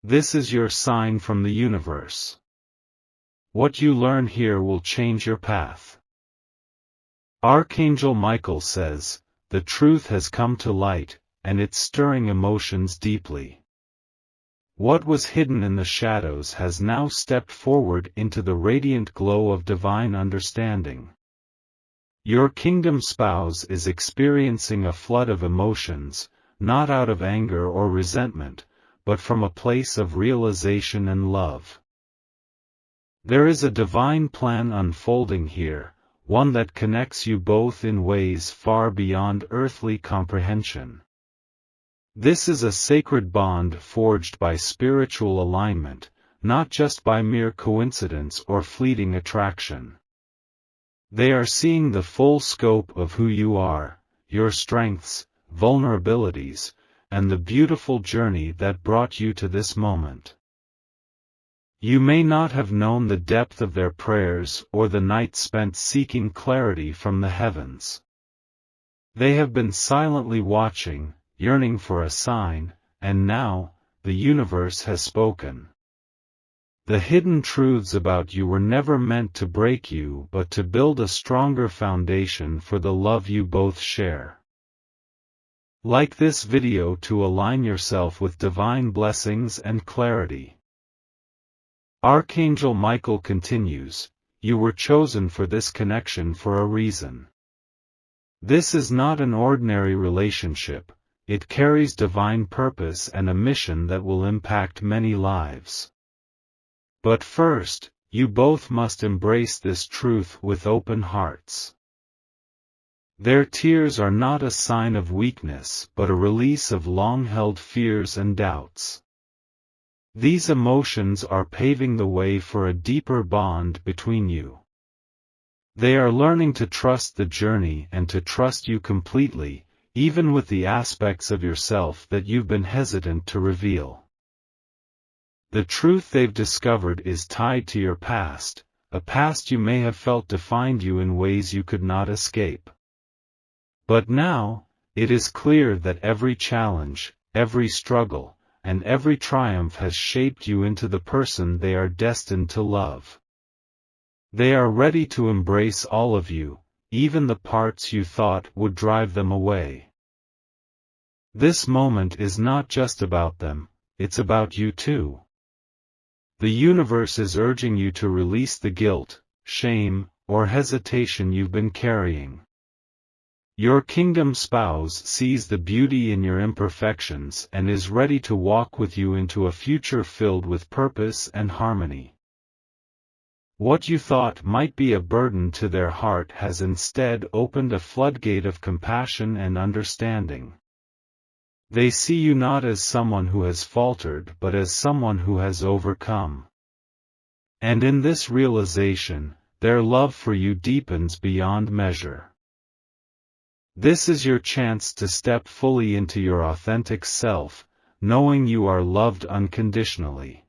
This is your sign from the universe. What you learn here will change your path. Archangel Michael says, the truth has come to light, and it's stirring emotions deeply. What was hidden in the shadows has now stepped forward into the radiant glow of divine understanding. Your kingdom spouse is experiencing a flood of emotions, not out of anger or resentment, but from a place of realization and love. There is a divine plan unfolding here, one that connects you both in ways far beyond earthly comprehension. This is a sacred bond forged by spiritual alignment, not just by mere coincidence or fleeting attraction. They are seeing the full scope of who you are, your strengths, vulnerabilities, and the beautiful journey that brought you to this moment. You may not have known the depth of their prayers or the night spent seeking clarity from the heavens. They have been silently watching, yearning for a sign, and now, the universe has spoken. The hidden truths about you were never meant to break you but to build a stronger foundation for the love you both share. Like this video to align yourself with divine blessings and clarity. Archangel Michael continues, you were chosen for this connection for a reason. This is not an ordinary relationship, it carries divine purpose and a mission that will impact many lives. But first, you both must embrace this truth with open hearts. Their tears are not a sign of weakness but a release of long-held fears and doubts. These emotions are paving the way for a deeper bond between you. They are learning to trust the journey and to trust you completely, even with the aspects of yourself that you've been hesitant to reveal. The truth they've discovered is tied to your past, a past you may have felt defined you in ways you could not escape. But now, it is clear that every challenge, every struggle, and every triumph has shaped you into the person they are destined to love. They are ready to embrace all of you, even the parts you thought would drive them away. This moment is not just about them, it's about you too. The universe is urging you to release the guilt, shame, or hesitation you've been carrying. Your kingdom spouse sees the beauty in your imperfections and is ready to walk with you into a future filled with purpose and harmony. What you thought might be a burden to their heart has instead opened a floodgate of compassion and understanding. They see you not as someone who has faltered but as someone who has overcome. And in this realization, their love for you deepens beyond measure. This is your chance to step fully into your authentic self, knowing you are loved unconditionally.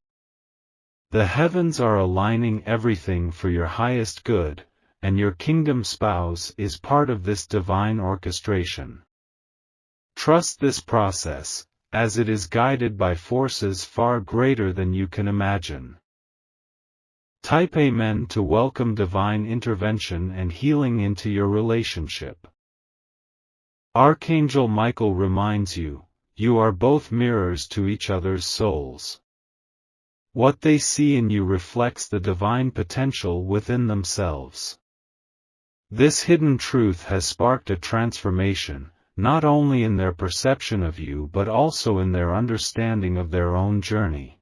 The heavens are aligning everything for your highest good, and your kingdom spouse is part of this divine orchestration. Trust this process, as it is guided by forces far greater than you can imagine. Type Amen to welcome divine intervention and healing into your relationship. Archangel Michael reminds you, you are both mirrors to each other's souls. What they see in you reflects the divine potential within themselves. This hidden truth has sparked a transformation, not only in their perception of you but also in their understanding of their own journey.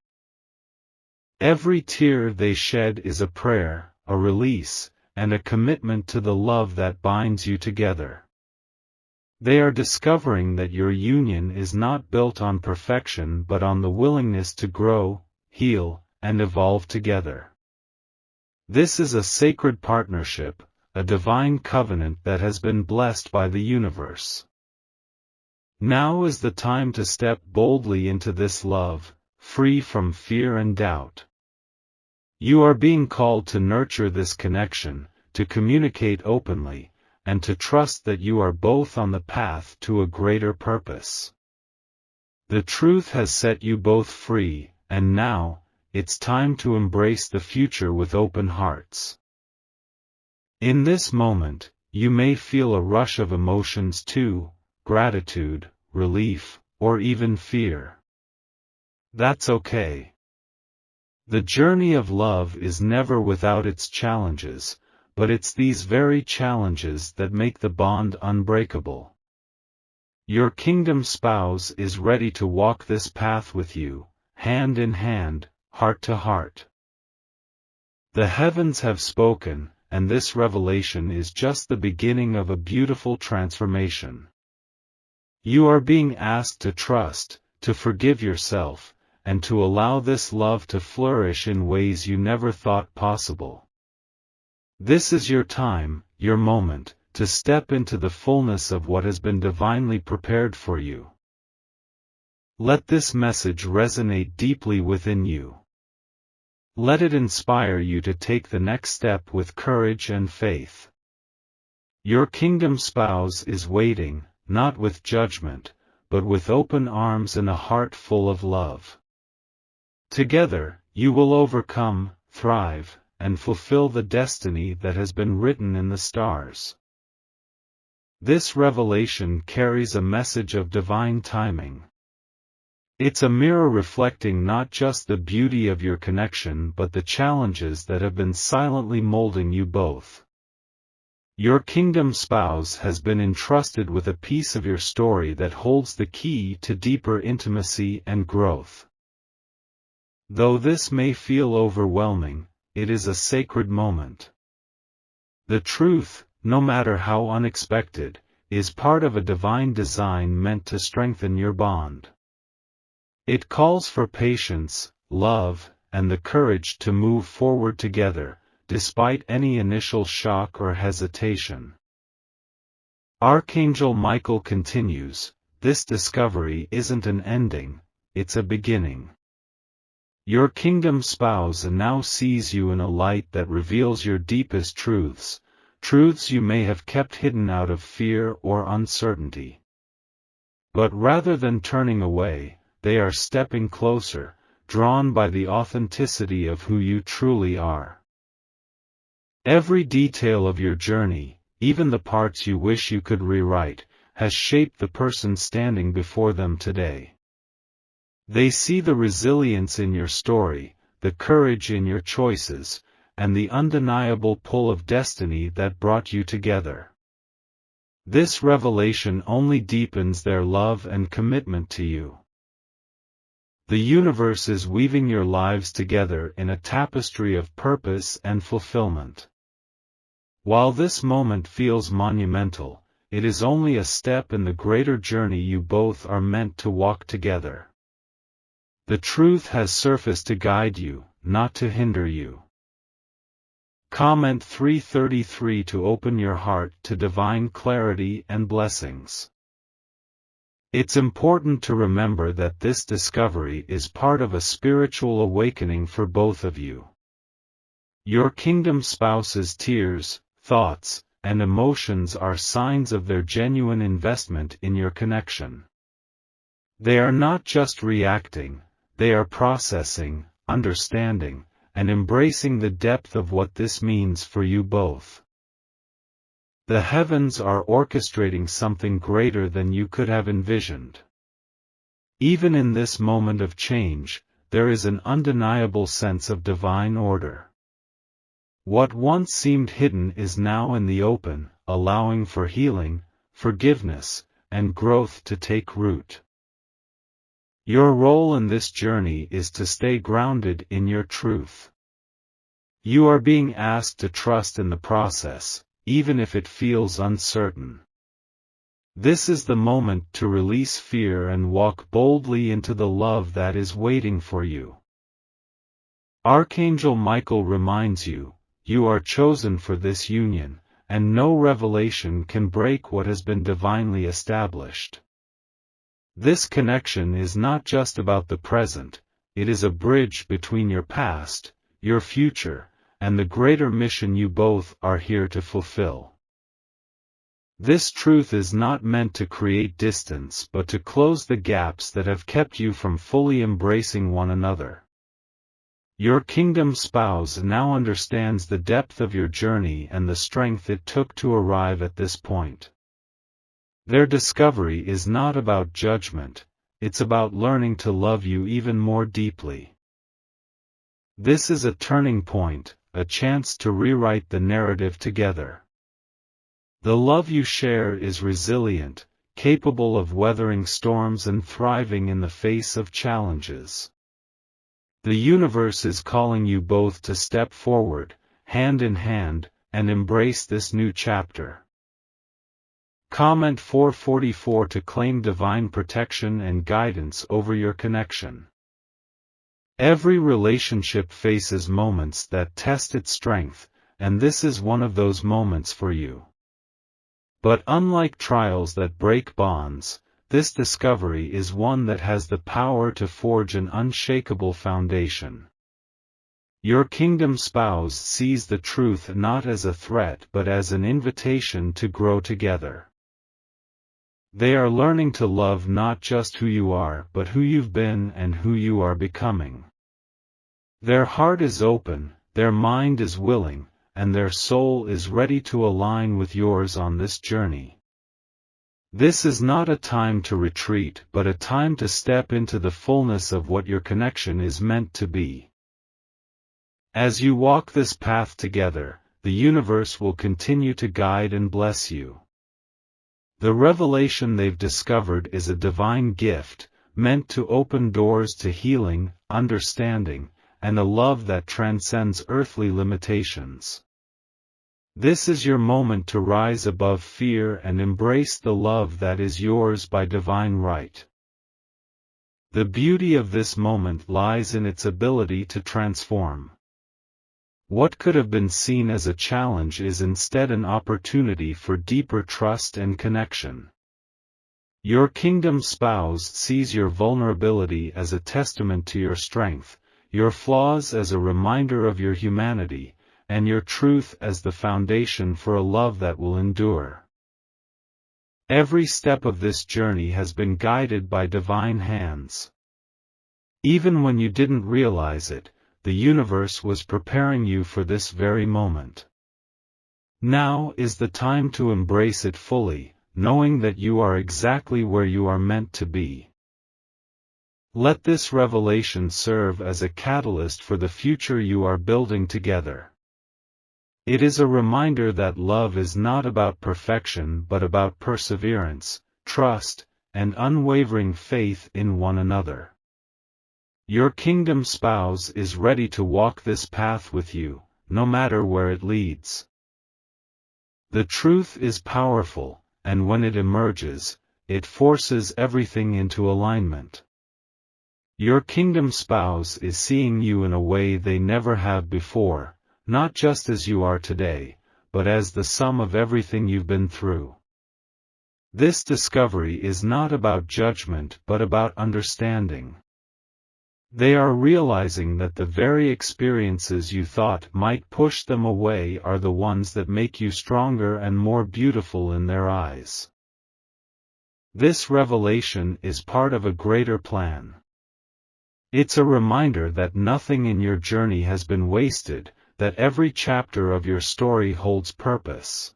Every tear they shed is a prayer, a release, and a commitment to the love that binds you together. They are discovering that your union is not built on perfection but on the willingness to grow, heal, and evolve together. This is a sacred partnership, a divine covenant that has been blessed by the universe. Now is the time to step boldly into this love, free from fear and doubt. You are being called to nurture this connection, to communicate openly, and to trust that you are both on the path to a greater purpose. The truth has set you both free, and now, it's time to embrace the future with open hearts. In this moment, you may feel a rush of emotions too, gratitude, relief, or even fear. That's okay. The journey of love is never without its challenges, but it's these very challenges that make the bond unbreakable. Your kingdom spouse is ready to walk this path with you, hand in hand, heart to heart. The heavens have spoken, and this revelation is just the beginning of a beautiful transformation. You are being asked to trust, to forgive yourself, and to allow this love to flourish in ways you never thought possible. This is your time, your moment, to step into the fullness of what has been divinely prepared for you. Let this message resonate deeply within you. Let it inspire you to take the next step with courage and faith. Your kingdom spouse is waiting, not with judgment, but with open arms and a heart full of love. Together, you will overcome, thrive, and fulfill the destiny that has been written in the stars. This revelation carries a message of divine timing. It's a mirror reflecting not just the beauty of your connection but the challenges that have been silently molding you both. Your kingdom spouse has been entrusted with a piece of your story that holds the key to deeper intimacy and growth. Though this may feel overwhelming, it is a sacred moment. The truth, no matter how unexpected, is part of a divine design meant to strengthen your bond. It calls for patience, love, and the courage to move forward together, despite any initial shock or hesitation. Archangel Michael continues, this discovery isn't an ending, it's a beginning. Your kingdom spouse now sees you in a light that reveals your deepest truths, truths you may have kept hidden out of fear or uncertainty. But rather than turning away, they are stepping closer, drawn by the authenticity of who you truly are. Every detail of your journey, even the parts you wish you could rewrite, has shaped the person standing before them today. They see the resilience in your story, the courage in your choices, and the undeniable pull of destiny that brought you together. This revelation only deepens their love and commitment to you. The universe is weaving your lives together in a tapestry of purpose and fulfillment. While this moment feels monumental, it is only a step in the greater journey you both are meant to walk together. The truth has surfaced to guide you, not to hinder you. Comment 333 to open your heart to divine clarity and blessings. It's important to remember that this discovery is part of a spiritual awakening for both of you. Your kingdom spouse's tears, thoughts, and emotions are signs of their genuine investment in your connection. They are not just reacting, they are processing, understanding, and embracing the depth of what this means for you both. The heavens are orchestrating something greater than you could have envisioned. Even in this moment of change, there is an undeniable sense of divine order. What once seemed hidden is now in the open, allowing for healing, forgiveness, and growth to take root. Your role in this journey is to stay grounded in your truth. You are being asked to trust in the process, even if it feels uncertain. This is the moment to release fear and walk boldly into the love that is waiting for you. Archangel Michael reminds you, you are chosen for this union, and no revelation can break what has been divinely established. This connection is not just about the present, it is a bridge between your past, your future, and the greater mission you both are here to fulfill. This truth is not meant to create distance but to close the gaps that have kept you from fully embracing one another. Your kingdom spouse now understands the depth of your journey and the strength it took to arrive at this point. Their discovery is not about judgment, it's about learning to love you even more deeply. This is a turning point, a chance to rewrite the narrative together. The love you share is resilient, capable of weathering storms and thriving in the face of challenges. The universe is calling you both to step forward, hand in hand, and embrace this new chapter. Comment 444 to claim divine protection and guidance over your connection. Every relationship faces moments that test its strength, and this is one of those moments for you. But unlike trials that break bonds, this discovery is one that has the power to forge an unshakable foundation. Your kingdom spouse sees the truth not as a threat but as an invitation to grow together. They are learning to love not just who you are but who you've been and who you are becoming. Their heart is open, their mind is willing, and their soul is ready to align with yours on this journey. This is not a time to retreat but a time to step into the fullness of what your connection is meant to be. As you walk this path together, the universe will continue to guide and bless you. The revelation they've discovered is a divine gift, meant to open doors to healing, understanding, and a love that transcends earthly limitations. This is your moment to rise above fear and embrace the love that is yours by divine right. The beauty of this moment lies in its ability to transform. What could have been seen as a challenge is instead an opportunity for deeper trust and connection. Your kingdom spouse sees your vulnerability as a testament to your strength, your flaws as a reminder of your humanity, and your truth as the foundation for a love that will endure. Every step of this journey has been guided by divine hands. Even when you didn't realize it, the universe was preparing you for this very moment. Now is the time to embrace it fully, knowing that you are exactly where you are meant to be. Let this revelation serve as a catalyst for the future you are building together. It is a reminder that love is not about perfection but about perseverance, trust, and unwavering faith in one another. Your kingdom spouse is ready to walk this path with you, no matter where it leads. The truth is powerful, and when it emerges, it forces everything into alignment. Your kingdom spouse is seeing you in a way they never have before, not just as you are today, but as the sum of everything you've been through. This discovery is not about judgment but about understanding. They are realizing that the very experiences you thought might push them away are the ones that make you stronger and more beautiful in their eyes. This revelation is part of a greater plan. It's a reminder that nothing in your journey has been wasted, that every chapter of your story holds purpose.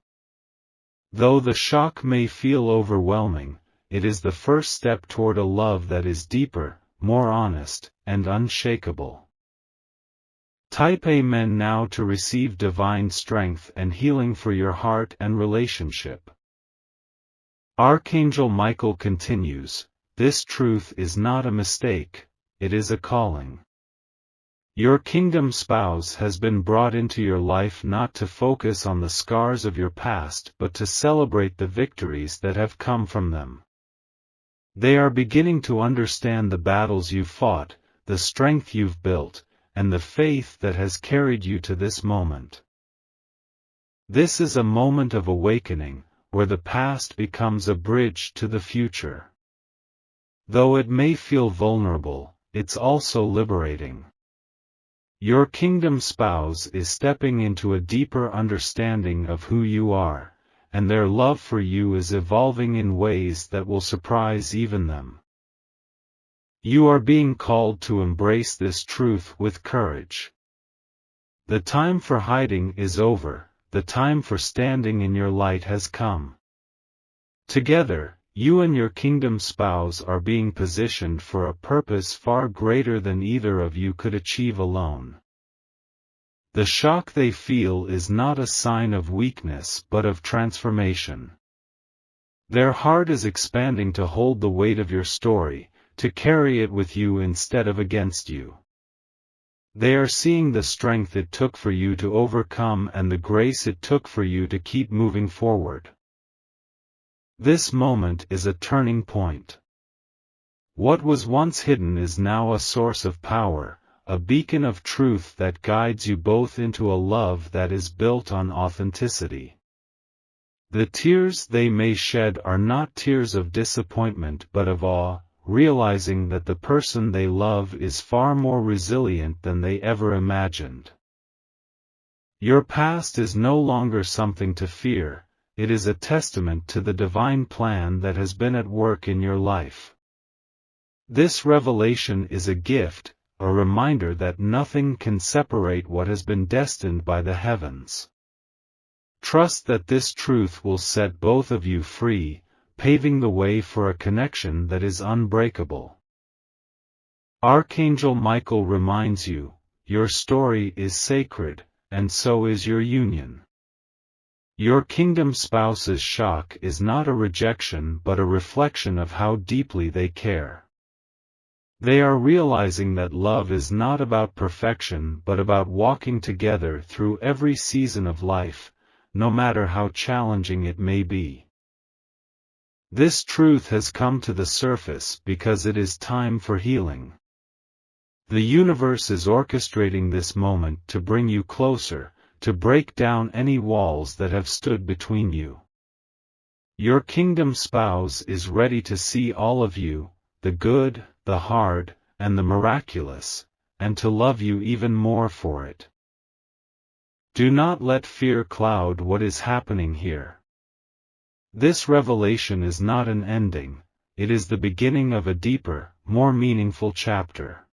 Though the shock may feel overwhelming, it is the first step toward a love that is deeper, more honest, and unshakable. Type Amen now to receive divine strength and healing for your heart and relationship. Archangel Michael continues, this truth is not a mistake, it is a calling. Your kingdom spouse has been brought into your life not to focus on the scars of your past but to celebrate the victories that have come from them. They are beginning to understand the battles you've fought, the strength you've built, and the faith that has carried you to this moment. This is a moment of awakening, where the past becomes a bridge to the future. Though it may feel vulnerable, it's also liberating. Your kingdom spouse is stepping into a deeper understanding of who you are, and their love for you is evolving in ways that will surprise even them. You are being called to embrace this truth with courage. The time for hiding is over, the time for standing in your light has come. Together, you and your kingdom spouse are being positioned for a purpose far greater than either of you could achieve alone. The shock they feel is not a sign of weakness but of transformation. Their heart is expanding to hold the weight of your story, to carry it with you instead of against you. They are seeing the strength it took for you to overcome and the grace it took for you to keep moving forward. This moment is a turning point. What was once hidden is now a source of power, a beacon of truth that guides you both into a love that is built on authenticity. The tears they may shed are not tears of disappointment but of awe, realizing that the person they love is far more resilient than they ever imagined. Your past is no longer something to fear, it is a testament to the divine plan that has been at work in your life. This revelation is a gift, a reminder that nothing can separate what has been destined by the heavens. Trust that this truth will set both of you free, paving the way for a connection that is unbreakable. Archangel Michael reminds you, your story is sacred, and so is your union. Your kingdom spouse's shock is not a rejection but a reflection of how deeply they care. They are realizing that love is not about perfection but about walking together through every season of life, no matter how challenging it may be. This truth has come to the surface because it is time for healing. The universe is orchestrating this moment to bring you closer, to break down any walls that have stood between you. Your kingdom spouse is ready to see all of you, the good, the hard, and the miraculous, and to love you even more for it. Do not let fear cloud what is happening here. This revelation is not an ending, it is the beginning of a deeper, more meaningful chapter.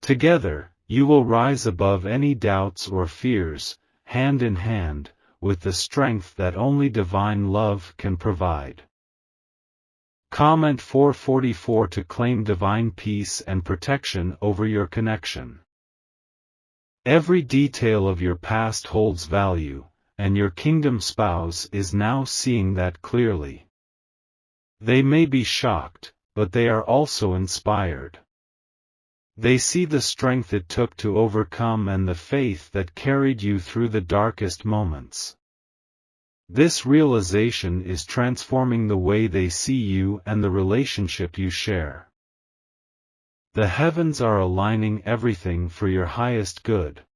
Together, you will rise above any doubts or fears, hand in hand, with the strength that only divine love can provide. Comment 444 to claim divine peace and protection over your connection. Every detail of your past holds value, and your kingdom spouse is now seeing that clearly. They may be shocked, but they are also inspired. They see the strength it took to overcome and the faith that carried you through the darkest moments. This realization is transforming the way they see you and the relationship you share. The heavens are aligning everything for your highest good.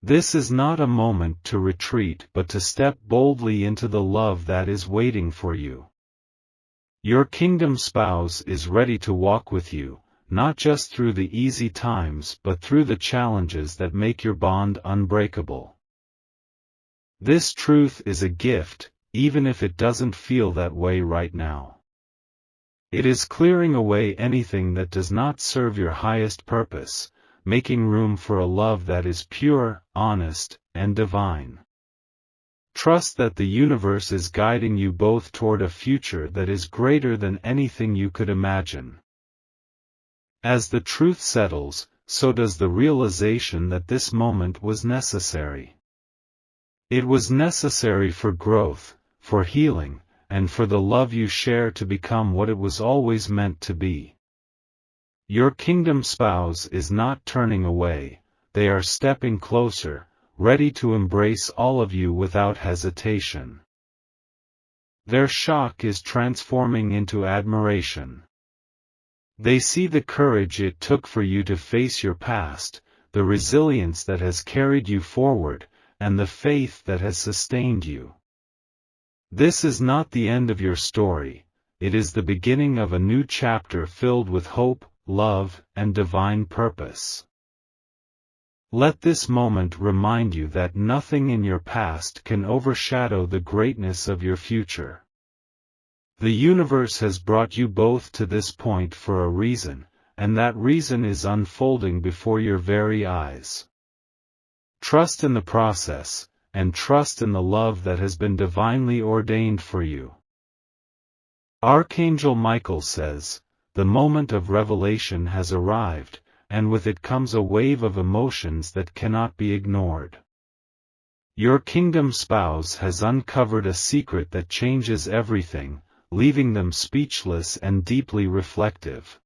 This is not a moment to retreat but to step boldly into the love that is waiting for you. Your kingdom spouse is ready to walk with you, not just through the easy times but through the challenges that make your bond unbreakable. This truth is a gift, even if it doesn't feel that way right now. It is clearing away anything that does not serve your highest purpose, making room for a love that is pure, honest, and divine. Trust that the universe is guiding you both toward a future that is greater than anything you could imagine. As the truth settles, so does the realization that this moment was necessary. It was necessary for growth, for healing, and for the love you share to become what it was always meant to be. Your kingdom spouse is not turning away, they are stepping closer, ready to embrace all of you without hesitation. Their shock is transforming into admiration. They see the courage it took for you to face your past, the resilience that has carried you forward, and the faith that has sustained you. This is not the end of your story, it is the beginning of a new chapter filled with hope, love, and divine purpose. Let this moment remind you that nothing in your past can overshadow the greatness of your future. The universe has brought you both to this point for a reason, and that reason is unfolding before your very eyes. Trust in the process, and trust in the love that has been divinely ordained for you. Archangel Michael says, the moment of revelation has arrived, and with it comes a wave of emotions that cannot be ignored. Your kingdom spouse has uncovered a secret that changes everything, leaving them speechless and deeply reflective.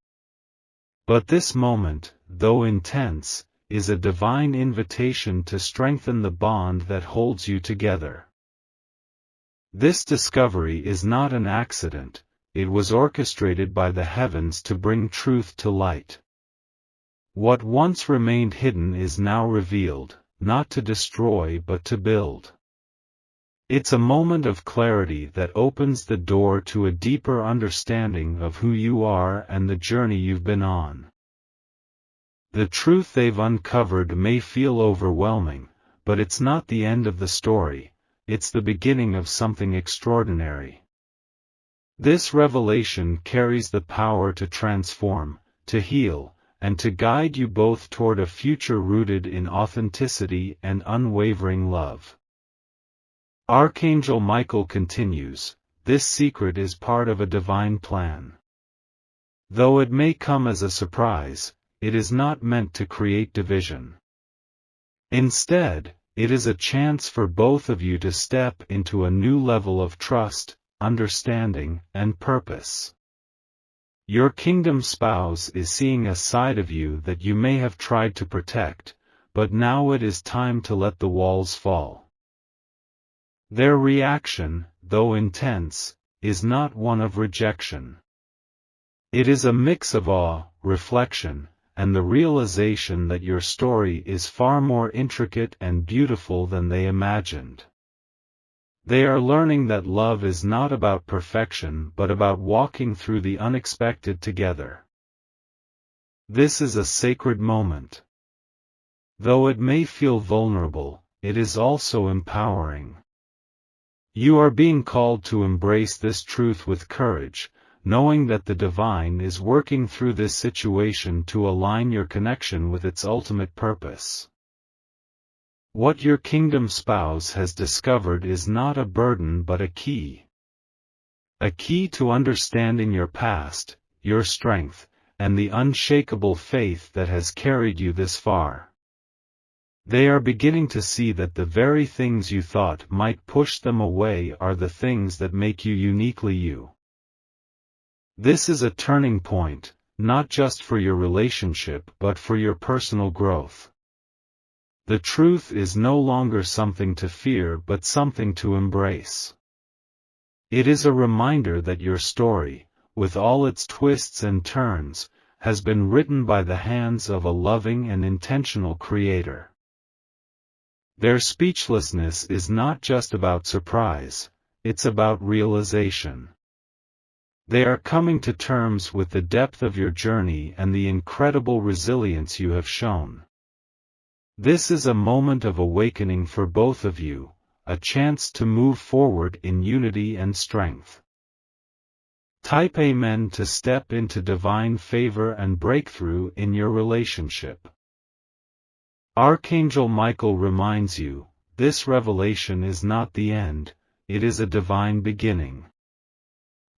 But this moment, though intense, is a divine invitation to strengthen the bond that holds you together. This discovery is not an accident, it was orchestrated by the heavens to bring truth to light. What once remained hidden is now revealed, not to destroy but to build. It's a moment of clarity that opens the door to a deeper understanding of who you are and the journey you've been on. The truth they've uncovered may feel overwhelming, but it's not the end of the story, it's the beginning of something extraordinary. This revelation carries the power to transform, to heal, and to guide you both toward a future rooted in authenticity and unwavering love. Archangel Michael continues, this secret is part of a divine plan. Though it may come as a surprise, it is not meant to create division. Instead, it is a chance for both of you to step into a new level of trust, understanding, and purpose. Your kingdom spouse is seeing a side of you that you may have tried to protect, but now it is time to let the walls fall. Their reaction, though intense, is not one of rejection. It is a mix of awe, reflection, and the realization that your story is far more intricate and beautiful than they imagined. They are learning that love is not about perfection but about walking through the unexpected together. This is a sacred moment. Though it may feel vulnerable, it is also empowering. You are being called to embrace this truth with courage, knowing that the divine is working through this situation to align your connection with its ultimate purpose. What your kingdom spouse has discovered is not a burden but a key. A key to understanding your past, your strength, and the unshakable faith that has carried you this far. They are beginning to see that the very things you thought might push them away are the things that make you uniquely you. This is a turning point, not just for your relationship but for your personal growth. The truth is no longer something to fear but something to embrace. It is a reminder that your story, with all its twists and turns, has been written by the hands of a loving and intentional creator. Their speechlessness is not just about surprise, it's about realization. They are coming to terms with the depth of your journey and the incredible resilience you have shown. This is a moment of awakening for both of you, a chance to move forward in unity and strength. Type Amen to step into divine favor and breakthrough in your relationship. Archangel Michael reminds you, this revelation is not the end, it is a divine beginning.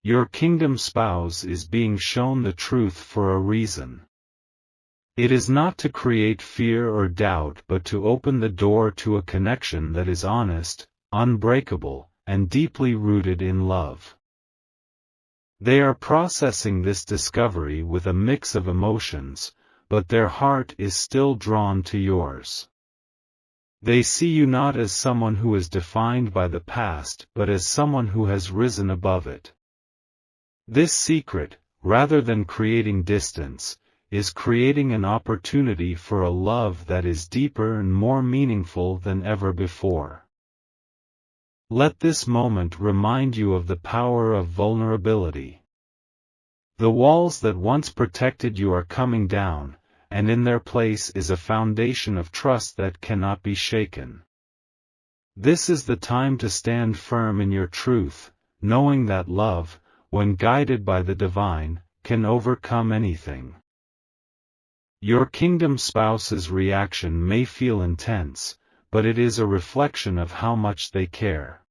Your kingdom spouse is being shown the truth for a reason. It is not to create fear or doubt but to open the door to a connection that is honest, unbreakable, and deeply rooted in love. They are processing this discovery with a mix of emotions, but their heart is still drawn to yours. They see you not as someone who is defined by the past but as someone who has risen above it. This secret, rather than creating distance, is creating an opportunity for a love that is deeper and more meaningful than ever before. Let this moment remind you of the power of vulnerability. The walls that once protected you are coming down, and in their place is a foundation of trust that cannot be shaken. This is the time to stand firm in your truth, knowing that love, when guided by the divine, can overcome anything. Your kingdom spouse's reaction may feel intense, but it is a reflection of how much they care.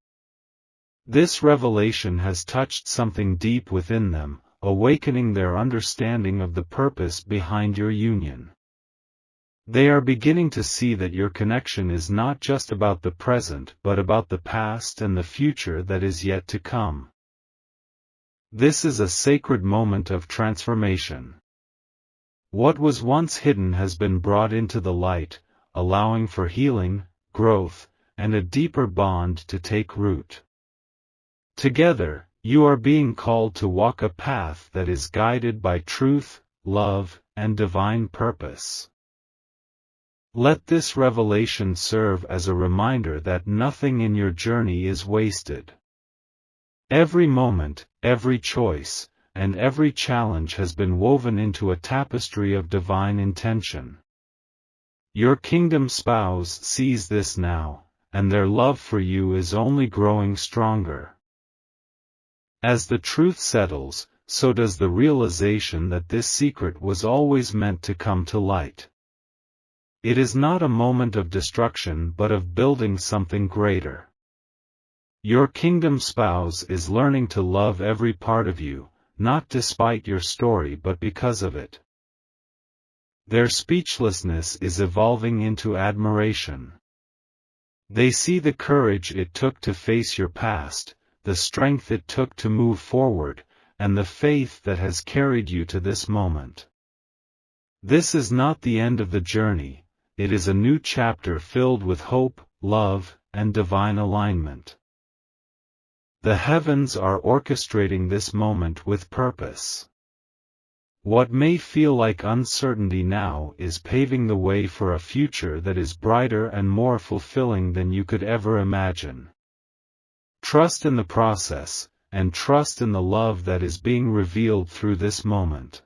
This revelation has touched something deep within them, awakening their understanding of the purpose behind your union. They are beginning to see that your connection is not just about the present but about the past and the future that is yet to come. This is a sacred moment of transformation. What was once hidden has been brought into the light, allowing for healing, growth, and a deeper bond to take root. Together, you are being called to walk a path that is guided by truth, love, and divine purpose. Let this revelation serve as a reminder that nothing in your journey is wasted. Every moment, every choice, and every challenge has been woven into a tapestry of divine intention. Your kingdom spouse sees this now, and their love for you is only growing stronger. As the truth settles, so does the realization that this secret was always meant to come to light. It is not a moment of destruction but of building something greater. Your kingdom spouse is learning to love every part of you, not despite your story but because of it. Their speechlessness is evolving into admiration. They see the courage it took to face your past, the strength it took to move forward, and the faith that has carried you to this moment. This is not the end of the journey, it is a new chapter filled with hope, love, and divine alignment. The heavens are orchestrating this moment with purpose. What may feel like uncertainty now is paving the way for a future that is brighter and more fulfilling than you could ever imagine. Trust in the process, and trust in the love that is being revealed through this moment.